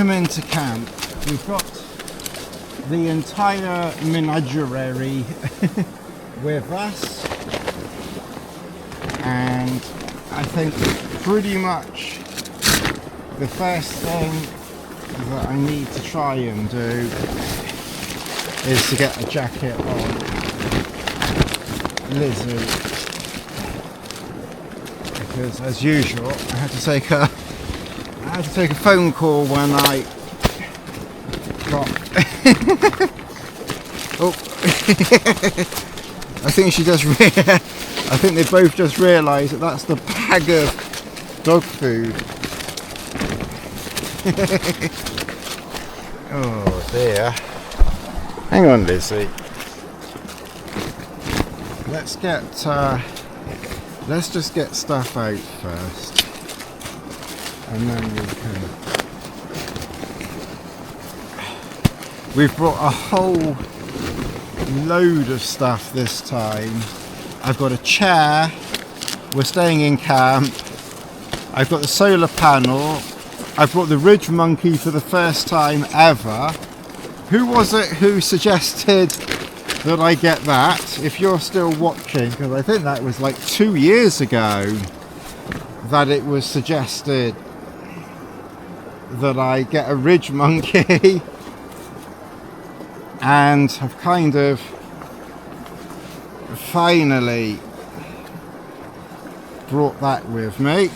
welcome into camp. We've got the entire menagerie with us, and I think pretty much the first thing that I need to try and do is to get a jacket on Lizzie, because as usual I had to take a phone call when I got oh I think they both just realised that that's the bag of dog food. Oh dear. Hang on, Lizzie. Let's just get stuff out first, and then we've brought a whole load of stuff this time. I've got a chair. We're staying in camp. I've got the solar panel. I've brought the ridge monkey for the first time ever. Who was it who suggested that I get that? If you're still watching, because I think that was like 2 years ago that it was suggested that I get a ridge monkey, and I've kind of finally brought that with me.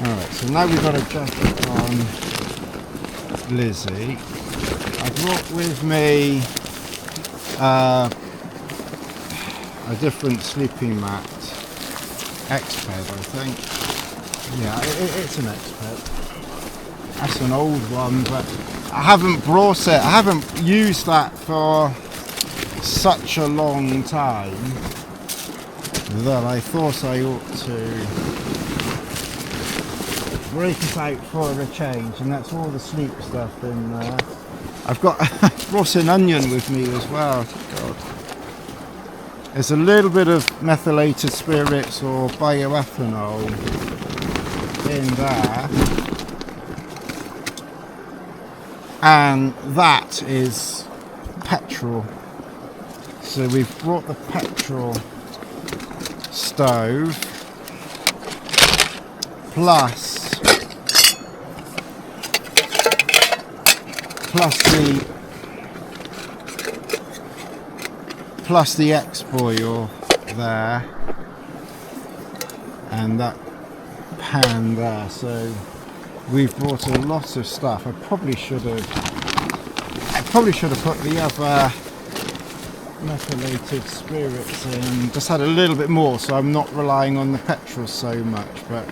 Alright, so now we've got a jacket on Lizzie. I brought with me a different sleeping mat, X-Ped I think. Yeah, it's an X-Ped. That's an old one, but I haven't brought it, I haven't used that for such a long time that I thought I ought to break it out for a change, and that's all the sleep stuff in there. I brought an onion with me as well. God. There's a little bit of methylated spirits or bioethanol in there, and that is petrol. So we've brought the petrol stove plus the X-Boil there, and that pan there. So we've brought a lot of stuff. I probably should have put the other methylated spirits in, just had a little bit more, so I'm not relying on the petrol so much. But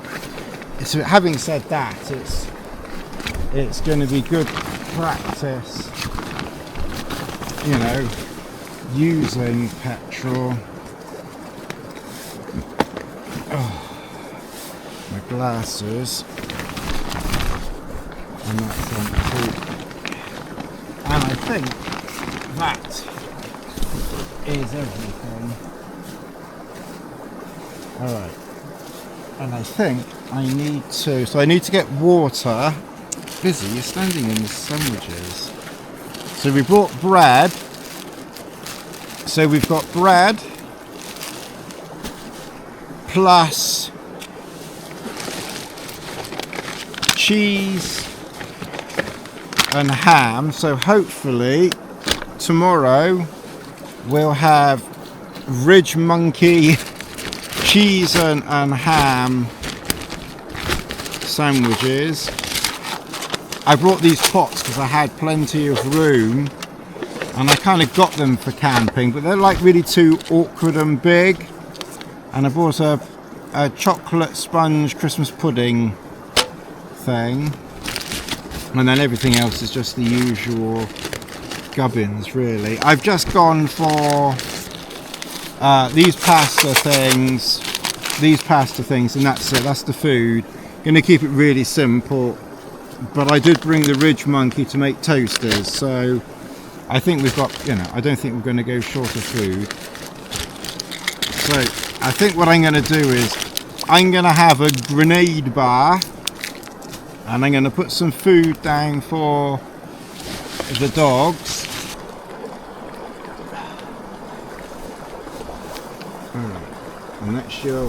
having said that, it's going to be good practice, you know, using petrol. Oh, my glasses, and that's empty, and I think that is everything. Alright, and I think I need to get water. Busy, you're standing in the sandwiches. So we brought bread. So we've got bread plus cheese and ham. So hopefully tomorrow we'll have ridge monkey cheese and ham sandwiches. I brought these pots because I had plenty of room, and I kind of got them for camping, but they're like really too awkward and big. And I bought a chocolate sponge Christmas pudding thing, and then everything else is just the usual gubbins really. I've just gone for these pasta things, and that's it, that's the food. Gonna keep it really simple, but I did bring the ridge monkey to make toasters, so I think we've got, you know, I don't think we're going to go short of food. So I think what I'm going to do is I'm going to have a grenade bar and I'm going to put some food down for the dogs. Alright, and that's your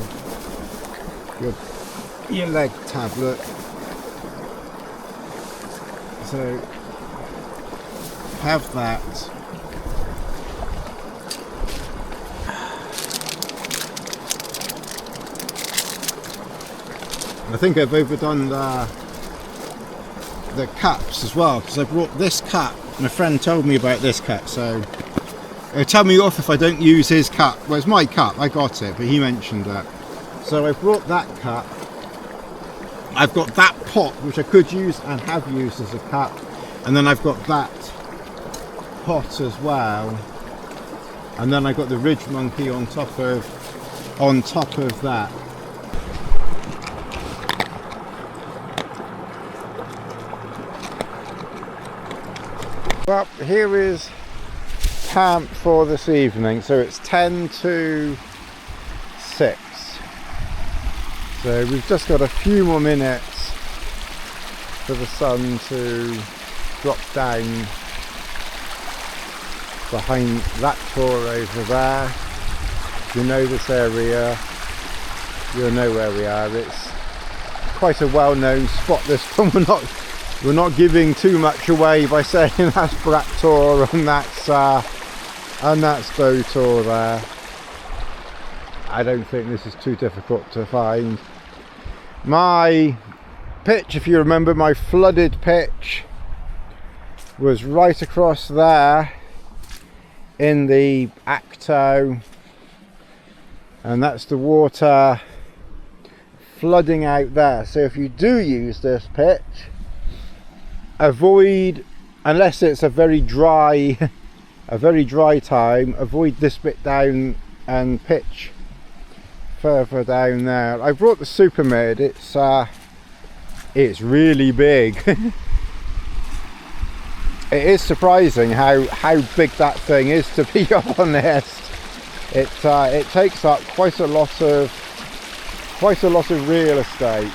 leg tablet. So have that. I think I've overdone the cups as well, because I brought this cup and a friend told me about this cup, so it'll tell me off if I don't use his cup. Well, it's my cup, I got it, but he mentioned it. So I brought that cup. I've got that pot, which I could use and have used as a cup, and then I've got that pot as well, and then I've got the ridge monkey on top of that. Well, here is camp for this evening. So it's 10 to 6. So we've just got a few more minutes for the sun to drop down behind that tor over there. If you know this area, you'll know where we are. It's quite a well-known spot, this one. We're not giving too much away by saying that's Brat Tor and that's Doe Tor there. I don't think this is too difficult to find. My pitch, if you remember, my flooded pitch was right across there in the Acto, and that's the water flooding out there. So if you do use this pitch, avoid, unless it's a very dry time, avoid this bit down and pitch further down there. I brought the Supermid. It's really big. It is surprising how big that thing is, to be honest. It takes up quite a lot of real estate.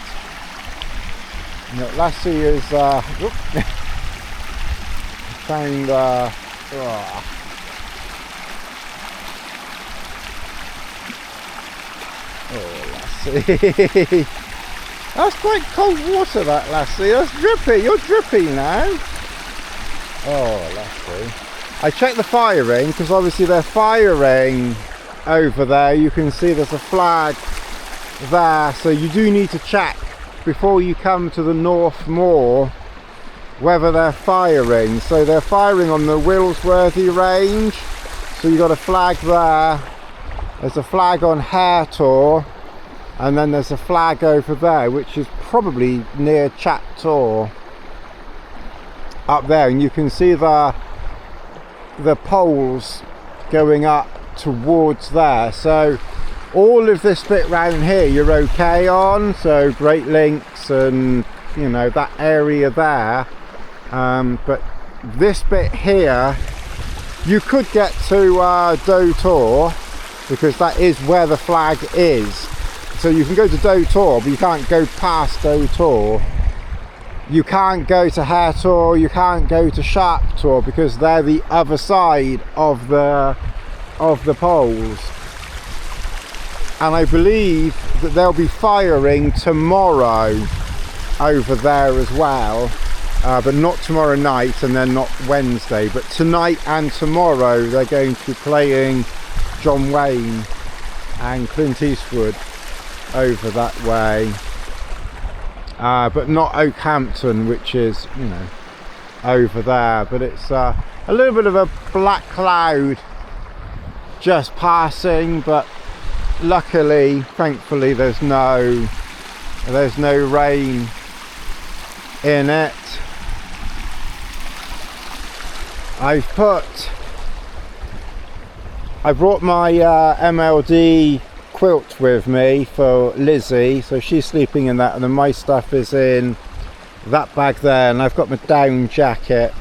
Lassie is found Lassie. That's quite cold water, that, Lassie. That's drippy. You're drippy now. Oh, Lassie. I checked the firing, because obviously they're firing over there. You can see there's a flag there, so you do need to check before you come to the North Moor whether they're firing. So they're firing on the Willsworthy range, so you've got a flag there. There's a flag on Hare Tor, and then there's a flag over there which is probably near Chat Tor up there, and you can see the poles going up towards there. So all of this bit round here you're okay on, so Great Links and that area there, but this bit here you could get to Doe Tor, because that is where the flag is. So you can go to Doe Tor, but you can't go past Doe Tor. You can't go to Hare Tor, you can't go to Sharp Tor, because they're the other side of the poles. And I believe that they'll be firing tomorrow over there as well, but not tomorrow night and then not Wednesday, but tonight and tomorrow they're going to be playing John Wayne and Clint Eastwood over that way, but not Oakhampton, which is over there. But it's a little bit of a black cloud just passing, but luckily, thankfully, there's no rain in it. I brought my MLD quilt with me for Lizzie, so she's sleeping in that, and then my stuff is in that bag there, and I've got my down jacket.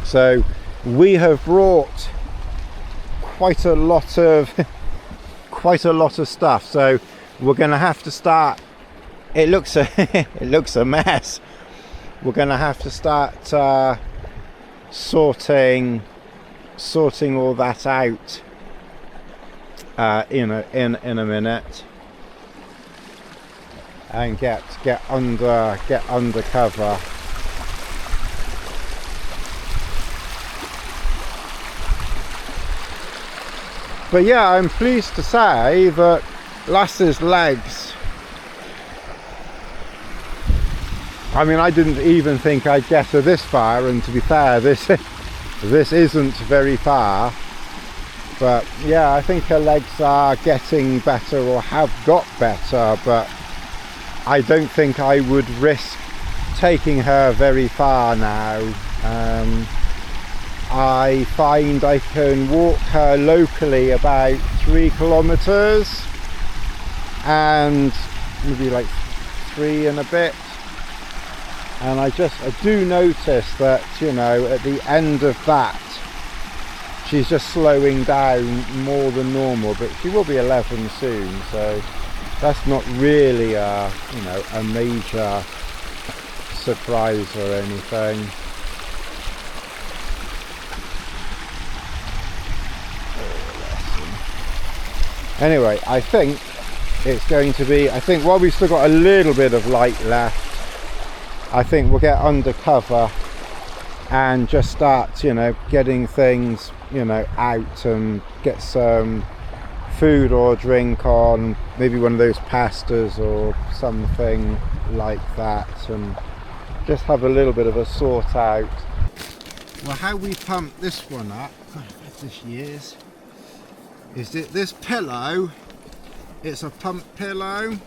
So we have brought quite a lot of stuff, so we're going to have to start it looks a it looks a mess. We're gonna have to start sorting all that out in a minute, and get under cover. But yeah, I'm pleased to say that Lass's legs, I mean, I didn't even think I'd get her this far, and to be fair, this isn't very far. But yeah, I think her legs are getting better, or have got better, but I don't think I would risk taking her very far now. I find I can walk her locally about 3 kilometers, and maybe like 3 and a bit. And I do notice that, you know, at the end of that, she's just slowing down more than normal, but she will be 11 soon, so that's not really a, you know, a major surprise or anything. Anyway, I think it's going to be, I think while we've still got a little bit of light left, I think we'll get under cover and just start, you know, getting things, you know, out, and get some food or drink on, maybe one of those pastas or something like that, and just have a little bit of a sort out. Well, how we pump this one up, God, I've had this years, is that this pillow, it's a pump pillow,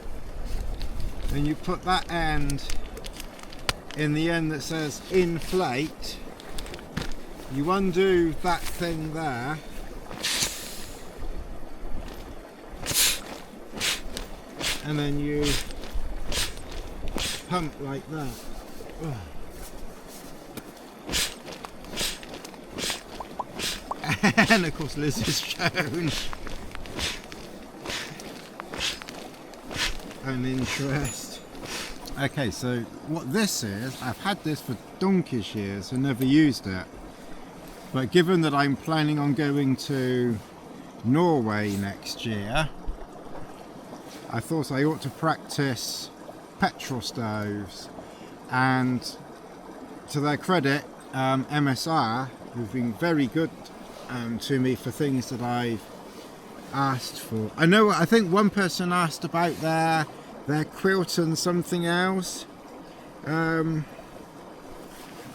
and you put that end in the end that says inflate, you undo that thing there, and then you pump like that. Oh. And of course Liz has shown an interest. Okay, so what this is, I've had this for donkey's years and never used it, but given that I'm planning on going to Norway next year, I thought I ought to practice petrol stoves, and to their credit, MSR, who've been very good to me for things that I've asked for. I think one person asked about their quilt and something else. I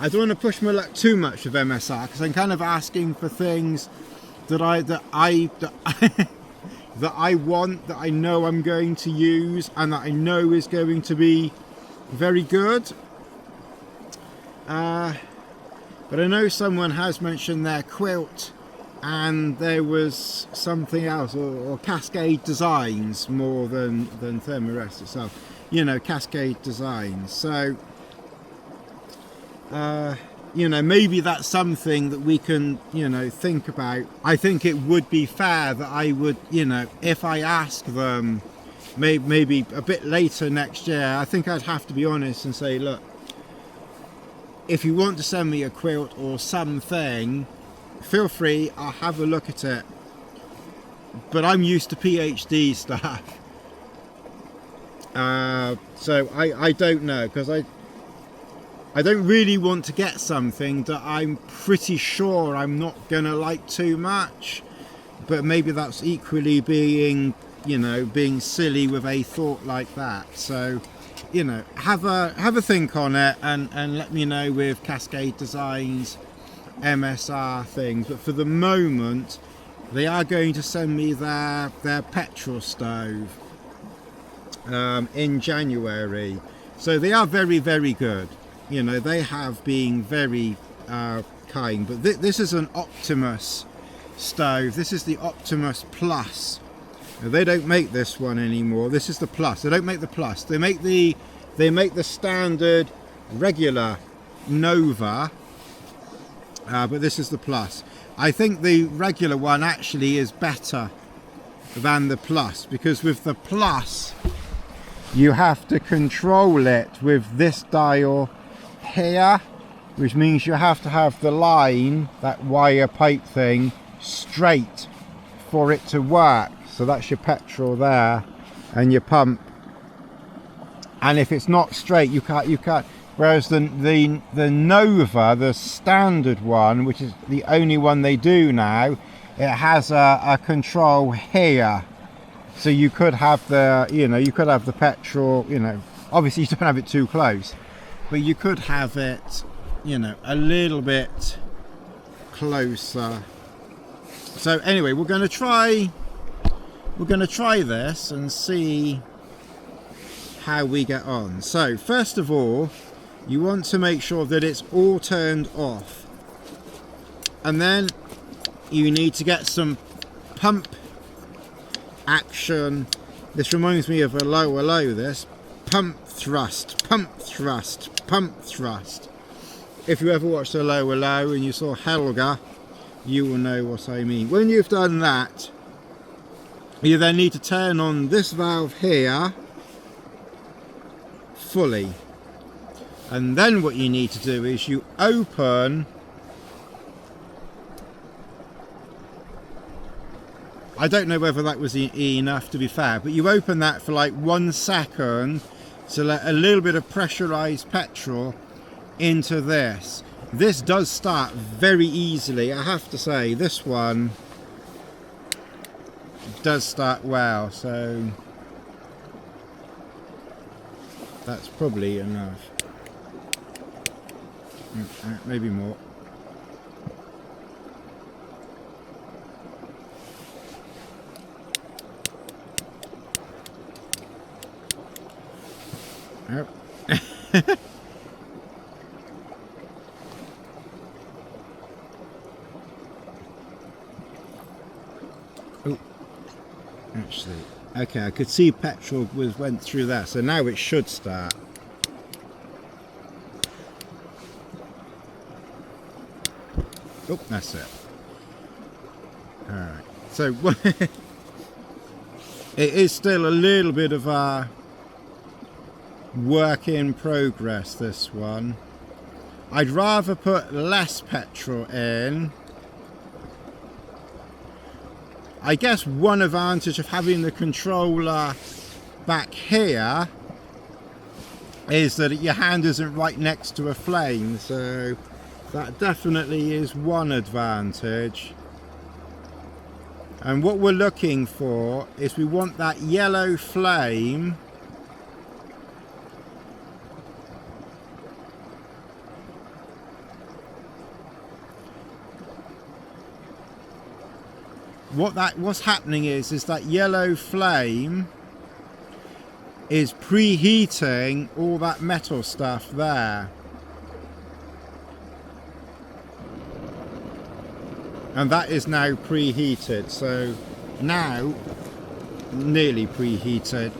don't want to push my luck too much with MSR, because I'm kind of asking for things that I want, that I know I'm going to use, and that I know is going to be very good. But I know someone has mentioned their quilt, and there was something else, or Cascade Designs more than Thermarest itself. You know, Cascade Designs. So, you know, maybe that's something that we can, you know, think about. I think it would be fair that I would, you know, if I ask them maybe a bit later next year, I think I'd have to be honest and say, look, if you want to send me a quilt or something, feel free, I'll have a look at it. But I'm used to PhD stuff. So I don't know, because I don't really want to get something that I'm pretty sure I'm not going to like too much. But maybe that's equally being, you know, being silly with a thought like that. So, you know, have a think on it, and let me know with Cascade Designs MSR things. But for the moment, they are going to send me their petrol stove in January. So they are very, very good. You know, they have been very kind. But this is an Optimus stove. This is the Optimus Plus. They don't make this one anymore. This is the Plus. They don't make the Plus. They make the standard regular Nova, but this is the Plus. I think the regular one actually is better than the Plus, because with the Plus you have to control it with this dial here, which means you have to have the line, that wire pipe thing, straight for it to work. So that's your petrol there and your pump, and if it's not straight you can't. Whereas the Nova, the standard one, which is the only one they do now, it has a control here, so you could have the, you could have the petrol, obviously you don't have it too close, but you could have it, a little bit closer. So anyway, we're going to try this and see how we get on. So first of all, you want to make sure that it's all turned off, and then you need to get some pump action. This reminds me of a low, this pump thrust, pump thrust, pump thrust. If you ever watched a low and you saw Helga, you will know what I mean. When you've done that, you then need to turn on this valve here fully, and then what you need to do is you open, I don't know whether that was enough to be fair, but you open that for like 1 second to let a little bit of pressurized petrol into this. This does start very easily, I have to say. This one does start well, so that's probably enough. Maybe more. Oh. Oh, actually, okay, I could see petrol went through there, so now it should start. Oh, that's it. Alright, so it is still a little bit of a work in progress, this one. I'd rather put less petrol in. I guess one advantage of having the controller back here is that your hand isn't right next to a flame, so that definitely is one advantage. And what we're looking for is we want that yellow flame what's happening is that yellow flame is preheating all that metal stuff there. And that is now preheated, so now nearly preheated.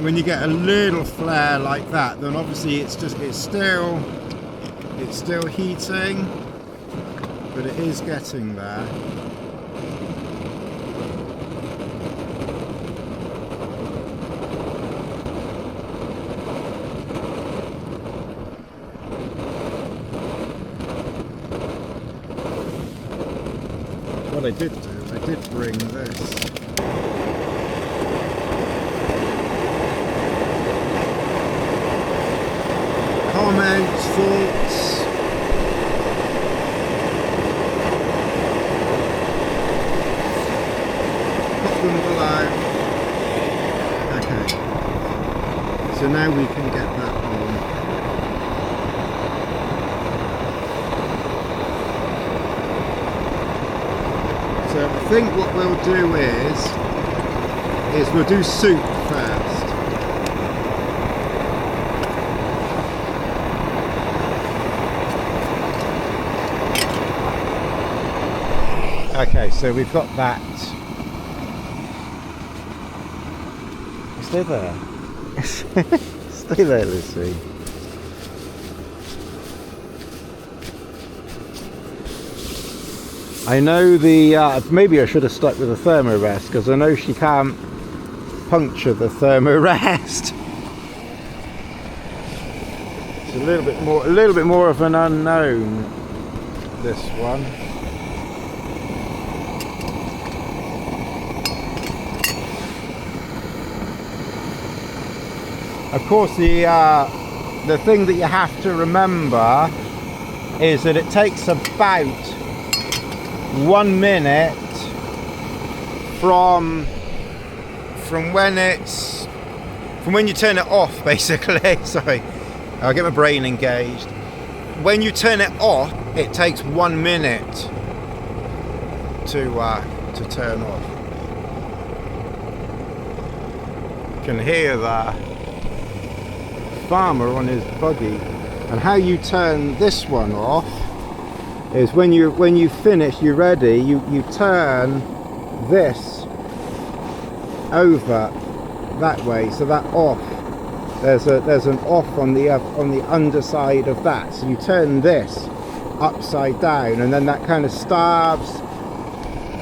When you get a little flare like that, then obviously it's still heating, but it is getting there. What I did do, I did bring this. Comments, thoughts. Put them below. Okay. So now we can get that on. So I think what we'll do is we'll do soup first. Okay, so we've got that. Stay there. Stay there, Lucy. I know the, maybe I should have stuck with the thermarest, because I know she can't puncture the thermarest. It's a little bit more of an unknown, this one. Of course, the thing that you have to remember is that it takes about 1 minute from when you turn it off, basically. Sorry, I'll get my brain engaged. When you turn it off, it takes 1 minute to turn off. You can hear the farmer on his buggy. And how you turn this one off is when you finish, you're ready, you turn this over that way, so that off, there's an off on the underside of that, so you turn this upside down, and then that kind of starves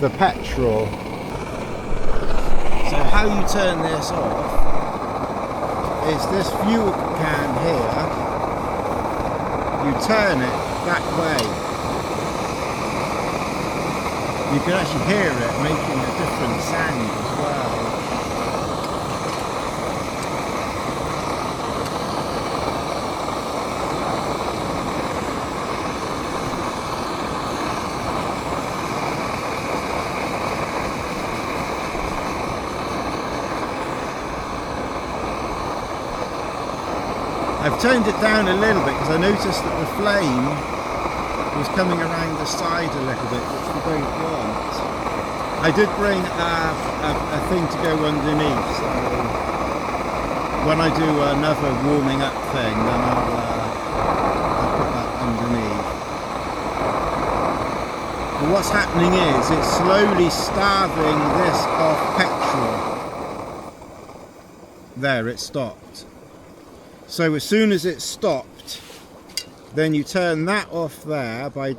the petrol. So how you turn this off is this fuel can here, you turn it that way. You can actually hear it making a different sound as well. I've turned it down a little bit because I noticed that the flame was coming around the side a little bit, which we don't want. I did bring a thing to go underneath, so when I do another warming up thing, then I'll put that underneath. But what's happening is it's slowly starving this off petrol. There, it stopped. So as soon as it stopped, then you turn that off there by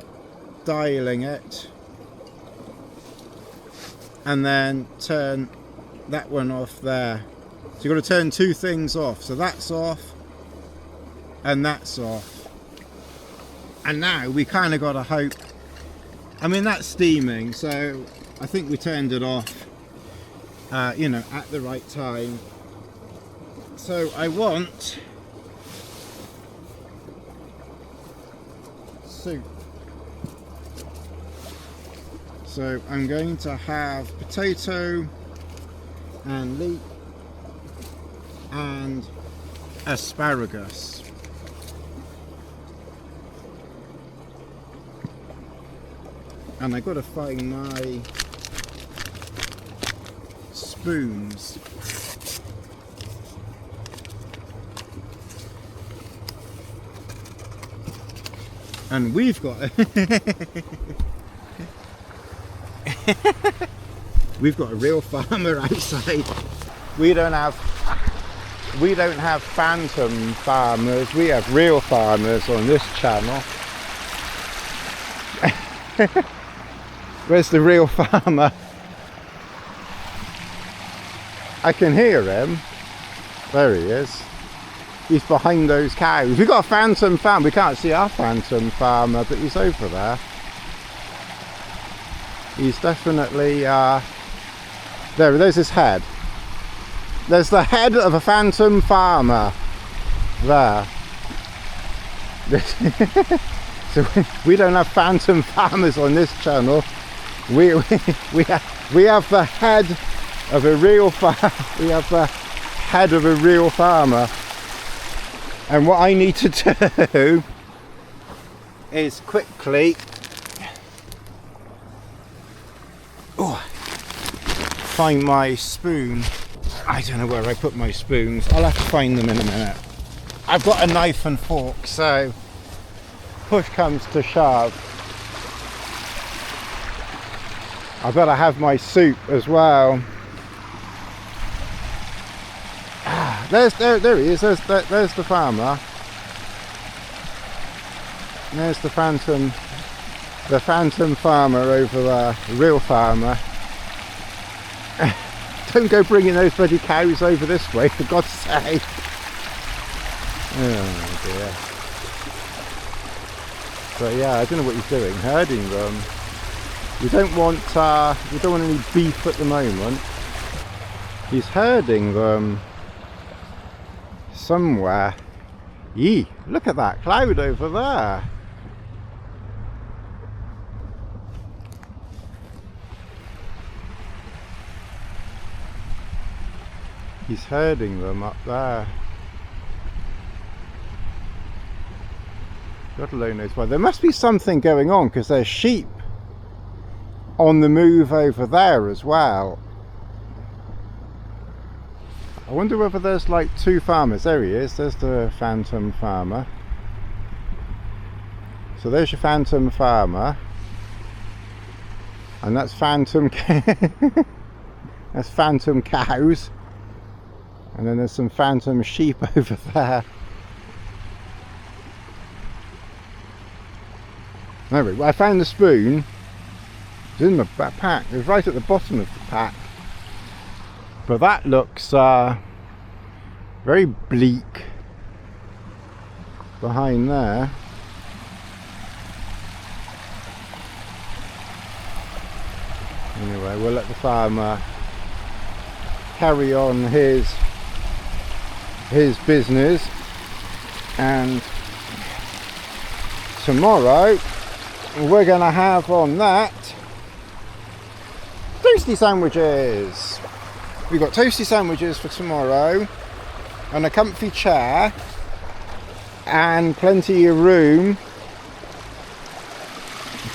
dialing it, and then turn that one off there. So you've got to turn two things off. So that's off and that's off. And now we kind of got to hope, I mean that's steaming, so I think we turned it off you know, at the right time. So I want soup. So I'm going to have potato and leek and asparagus. And I've got to find my spoons. And we've got we've got a real farmer outside. We don't have phantom farmers, we have real farmers on this channel. Where's the real farmer? I can hear him. There he is. He's behind those cows. We've got a phantom farmer. We can't see our phantom farmer, but he's over there. He's definitely there's his head. There's the head of a phantom farmer there. So we don't have phantom farmers on this channel. We have the head of a real we have the head of a real farmer. And what I need to do is quickly find my spoon. I don't know where I put my spoons. I'll have to find them in a minute. I've got a knife and fork, so push comes to shove, I've got to have my soup as well. There he is. There's the farmer. There's the phantom the phantom farmer over there, real farmer. Don't go bringing those bloody cows over this way, for God's sake. Oh dear. But yeah, I don't know what he's doing, herding them. You don't want any beef at the moment. He's herding them somewhere. Yee, look at that cloud over there. He's herding them up there. God alone knows why. There must be something going on, because there's sheep on the move over there as well. I wonder whether there's like two farmers. There he is, there's the phantom farmer. So there's your phantom farmer. And that's phantom that's phantom cows. And then there's some phantom sheep over there. Anyway, I found the spoon. It's in the pack. It was right at the bottom of the pack. But that looks very bleak behind there. Anyway, we'll let the farmer carry on his business, and tomorrow we're gonna have on that toasty sandwiches. We've got toasty sandwiches for tomorrow, and a comfy chair, and plenty of room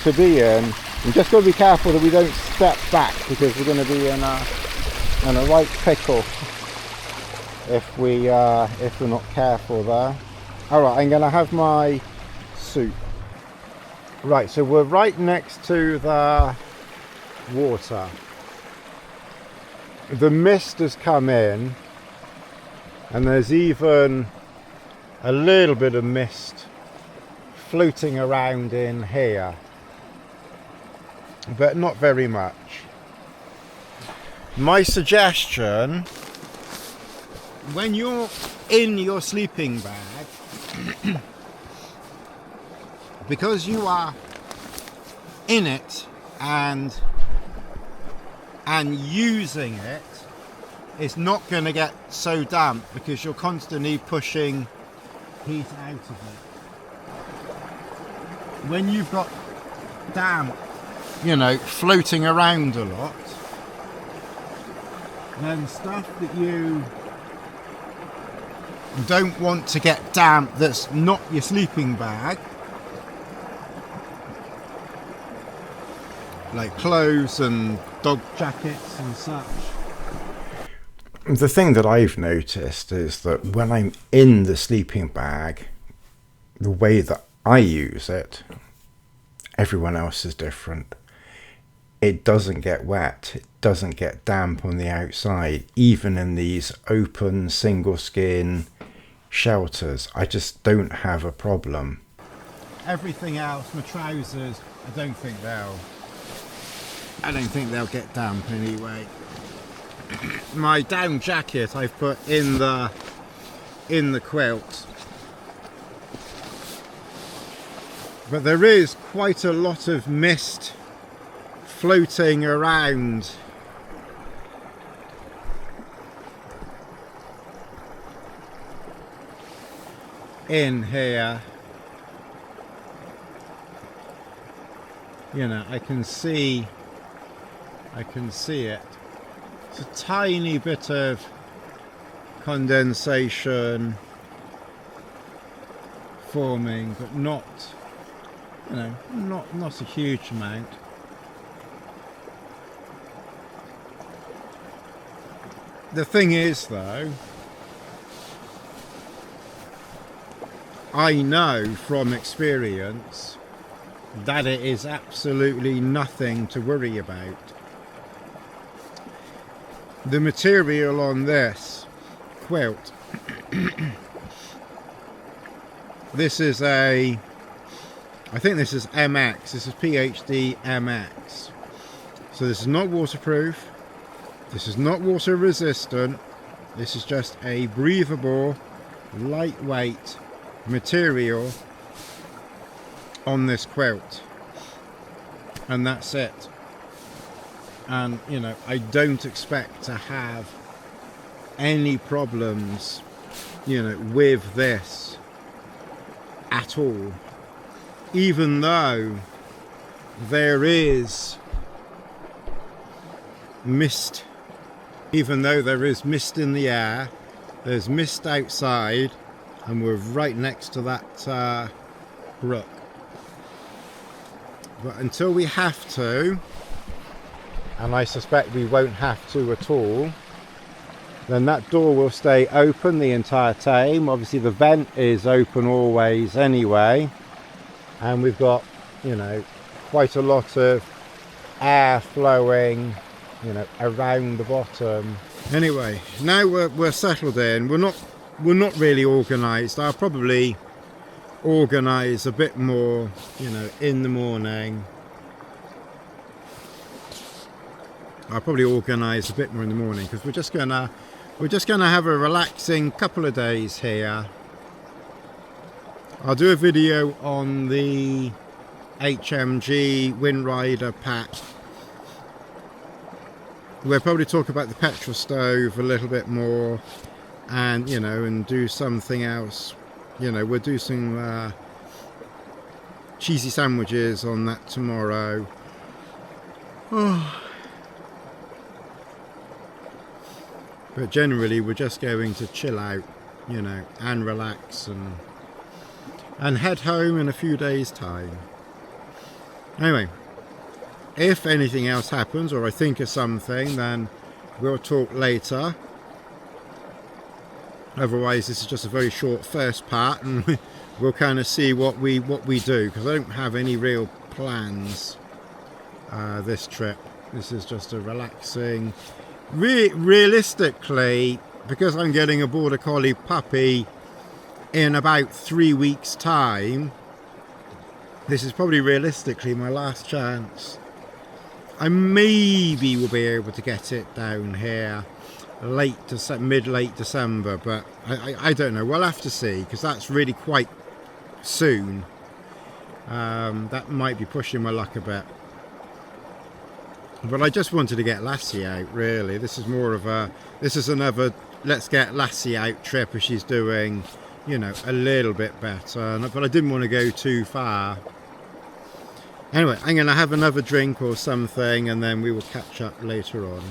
to be in. We just got to be careful that we don't step back, because we're going to be in a right pickle if we're not careful there. All right, I'm going to have my soup. Right, so we're right next to the water. The mist has come in, and there's even a little bit of mist floating around in here, but not very much. My suggestion, when you're in your sleeping bag, because you are in it and using it, it's not going to get so damp, because you're constantly pushing heat out of it. When you've got damp, you know, floating around a lot, then stuff that you don't want to get damp that's not your sleeping bag, like clothes and dog jackets and such. The thing that I've noticed is that when I'm in the sleeping bag, the way that I use it, everyone else is different. It doesn't get wet, it doesn't get damp on the outside, even in these open single skin shelters. I just don't have a problem. Everything else, my trousers, I don't think they'll get damp anyway. My down jacket I've put in the quilt, but there is quite a lot of mist floating around in here. You know, I can see it. It's a tiny bit of condensation forming, but not, you know, not a huge amount. The thing is, though, I know from experience that it is absolutely nothing to worry about. The material on this quilt, this is a I think this is MX, this is PhD MX. So this is not waterproof, this is not water resistant, this is just a breathable, lightweight material on this quilt. And that's it. And you know, I don't expect to have any problems, you know, with this at all, even though there is mist, even though there is mist in the air, there's mist outside, and we're right next to that brook. But until we have to, and I suspect we won't have to at all, then that door will stay open the entire time. Obviously the vent is open always anyway, and we've got, you know, quite a lot of air flowing, you know, around the bottom. Anyway, now we're settled in. We're not really organised. I'll probably organise a bit more, you know, in the morning. I'll probably organise a bit more in the morning, because we're just gonna have a relaxing couple of days here. I'll do a video on the HMG Windrider pack. We'll probably talk about the petrol stove a little bit more, and you know, and do something else. You know, we'll do some cheesy sandwiches on that tomorrow. Oh. But generally we're just going to chill out, you know, and relax and head home in a few days' time. Anyway, if anything else happens, or I think of something, then we'll talk later. Otherwise this is just a very short first part, and we'll kind of see what we do, because I don't have any real plans this trip. This is just a relaxing, realistically, because I'm getting a border collie puppy in about 3 weeks time, this is probably realistically my last chance. I maybe will be able to get it down here mid-late December, but I don't know. We'll have to see, because that's really quite soon. That might be pushing my luck a bit. But I just wanted to get Lassie out, really. This is more of this is another let's get Lassie out trip, if she's doing, you know, a little bit better. But I didn't want to go too far. Anyway, I'm going to have another drink or something, and then we will catch up later on.